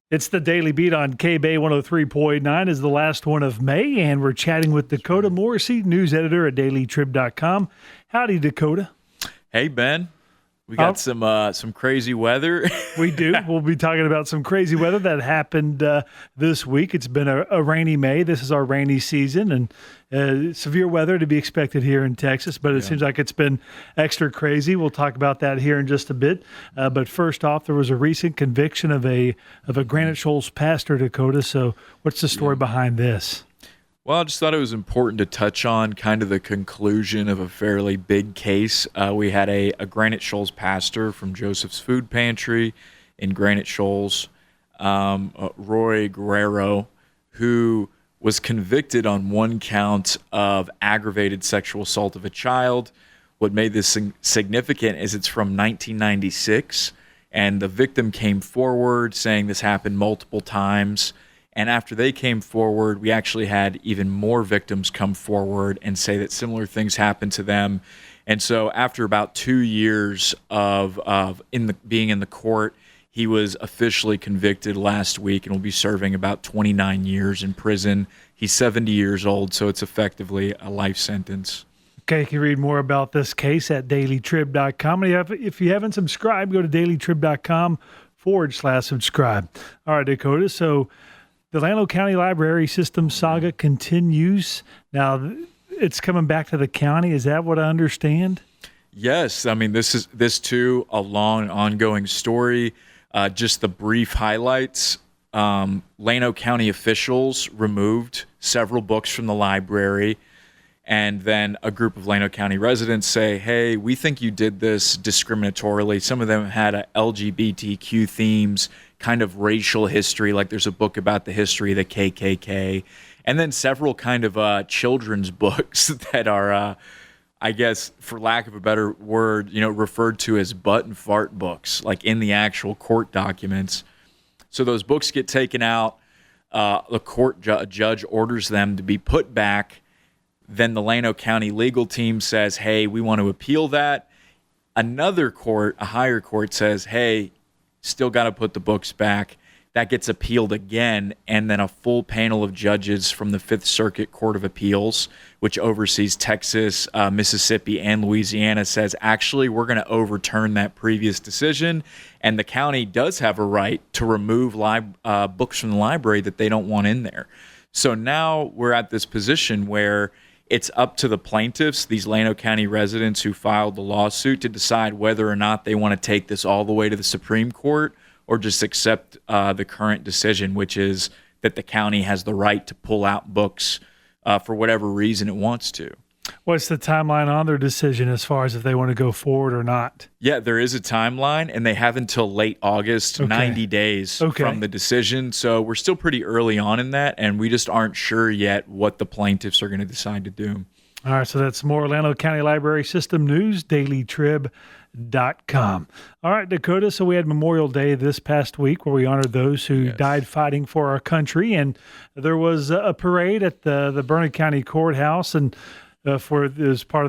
It's the Daily Beat on K-Bay 103.9 is the last one of May, and we're chatting with Dakota Morrissey, news editor at dailytrib.com. Howdy, Dakota. Hey, Ben. We got some crazy weather. We do. We'll be talking about some crazy weather that happened this week. It's been a rainy May. This is our rainy season, and severe weather to be expected here in Texas, but it seems like it's been extra crazy. We'll talk about that here in just a bit. But first off, there was a recent conviction of a Granite Shoals pastor, Dakota. So what's the story behind this? Well, I just thought it was important to touch on kind of the conclusion of a fairly big case. We had a Granite Shoals pastor from Joseph's Food Pantry in Granite Shoals, Roy Guerrero, who was convicted on one count of aggravated sexual assault of a child. What made this significant is it's from 1996, and the victim came forward saying this happened multiple times. And after they came forward, we actually had even more victims come forward and say that similar things happened to them. And so after about 2 years of being in the court, he was officially convicted last week and will be serving about 29 years in prison. He's 70 years old, so it's effectively a life sentence. Okay, you can read more about this case at dailytrib.com. And if you haven't subscribed, go to dailytrib.com/subscribe. All right, Dakota, so the Llano County Library System saga continues. Now, it's coming back to the county. Is that what I understand? Yes. I mean, this too, a long, ongoing story. Just the brief highlights. Llano County officials removed several books from the library, and then a group of Llano County residents say, hey, we think you did this discriminatorily. Some of them had LGBTQ themes, kind of racial history, like there's a book about the history of the KKK, and then several kind of children's books that are, I guess, for lack of a better word, referred to as butt and fart books, like in the actual court documents. So those books get taken out. The court judge orders them to be put back. Then the Llano County legal team says, hey, we want to appeal that. Another court, a higher court, says, hey, still got to put the books back. That gets appealed again, and then a full panel of judges from the Fifth Circuit Court of Appeals, which oversees Texas, Mississippi, and Louisiana, says, actually, we're going to overturn that previous decision, and the county does have a right to remove books from the library that they don't want in there. So now we're at this position where it's up to the plaintiffs, these Llano County residents who filed the lawsuit, to decide whether or not they want to take this all the way to the Supreme Court or just accept the current decision, which is that the county has the right to pull out books for whatever reason it wants to. What's the timeline on their decision as far as if they want to go forward or not? Yeah, there is a timeline, and they have until late August, 90 days from the decision. So we're still pretty early on in that, and we just aren't sure yet what the plaintiffs are going to decide to do. All right, so that's more Llano County Library System news, dailytrib.com. All right, Dakota, so we had Memorial Day this past week where we honored those who died fighting for our country, and there was a parade at the Burnett County Courthouse, and as part of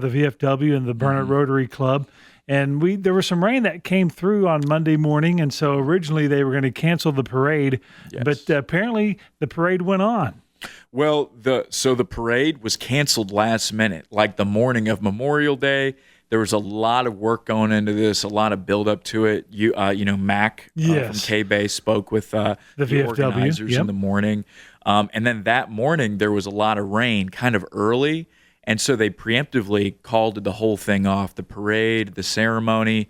the VFW and the Burnett Rotary Club. And there was some rain that came through on Monday morning, and so originally they were going to cancel the parade, but apparently the parade went on. Well, the parade was canceled last minute, like the morning of Memorial Day. There was a lot of work going into this, a lot of build up to it. Mac from K-Bay spoke with the organizers in the morning. And then that morning there was a lot of rain kind of early. And so they preemptively called the whole thing off, the parade, the ceremony.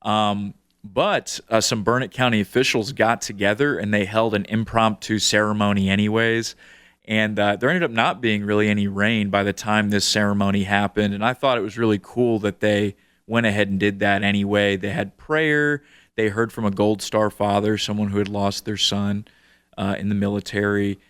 But some Burnett County officials got together and they held an impromptu ceremony anyways. And there ended up not being really any rain by the time this ceremony happened. And I thought it was really cool that they went ahead and did that anyway. They had prayer. They heard from a Gold Star father, someone who had lost their son in the military.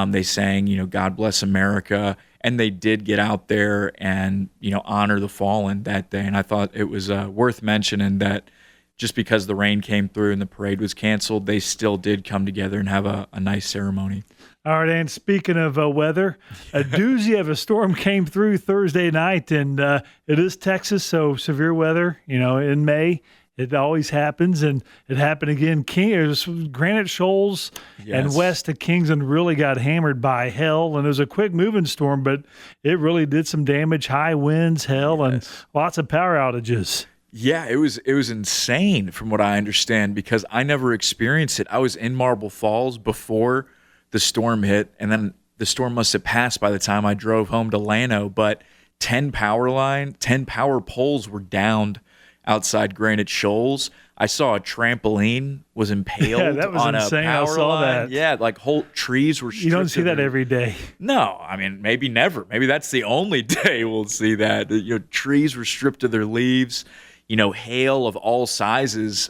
They sang, God Bless America. And they did get out there and, honor the fallen that day. And I thought it was worth mentioning that just because the rain came through and the parade was canceled, they still did come together and have a nice ceremony. All right, and speaking of weather, a doozy of a storm came through Thursday night, and it is Texas, so severe weather, in May. It always happens, and it happened again. It was Granite Shoals and west of Kingsland really got hammered by hail, and it was a quick moving storm, but it really did some damage, high winds, hail, and lots of power outages. Yeah, it was insane from what I understand because I never experienced it. I was in Marble Falls before the storm hit, and then the storm must have passed by the time I drove home to Llano, but 10 power poles were downed outside Granite Shoals. I saw a trampoline was impaled that was on insane. a power I saw line. That. Yeah, like whole trees were stripped. You don't see that every day. No, I mean, maybe never. Maybe that's the only day we'll see that. Trees were stripped of their leaves. Hail of all sizes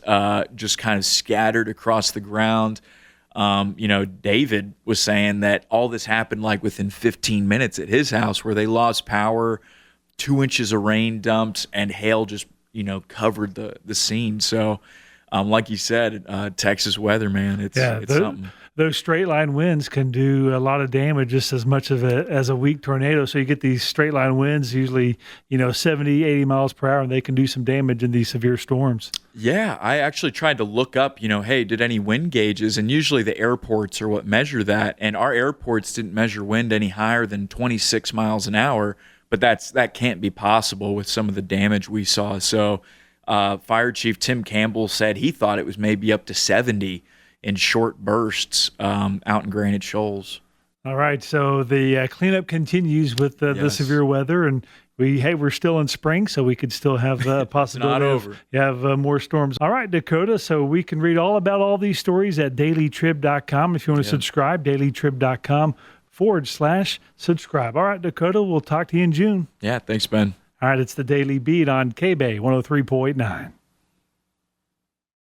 just kind of scattered across the ground. David was saying that all this happened like within 15 minutes at his house where they lost power, 2 inches of rain dumped, and hail just, covered the scene. So, like you said, Texas weather, man, it's something. Those straight line winds can do a lot of damage just as much as a weak tornado. So you get these straight line winds, usually, 70, 80 miles per hour, and they can do some damage in these severe storms. Yeah, I actually tried to look up, hey, did any wind gauges? And usually the airports are what measure that. And our airports didn't measure wind any higher than 26 miles an hour. But that can't be possible with some of the damage we saw. So Fire Chief Tim Campbell said he thought it was maybe up to 70 in short bursts out in Granite Shoals. All right, so the cleanup continues with the severe weather, and we're still in spring, so we could still have a possibility of have more storms. All right, Dakota, so we can read all about all these stories at dailytrib.com. If you want to subscribe, dailytrib.com/subscribe. All right, Dakota, we'll talk to you in June. Yeah, thanks, Ben. All right, it's the Daily Beat on K-Bay 103.9.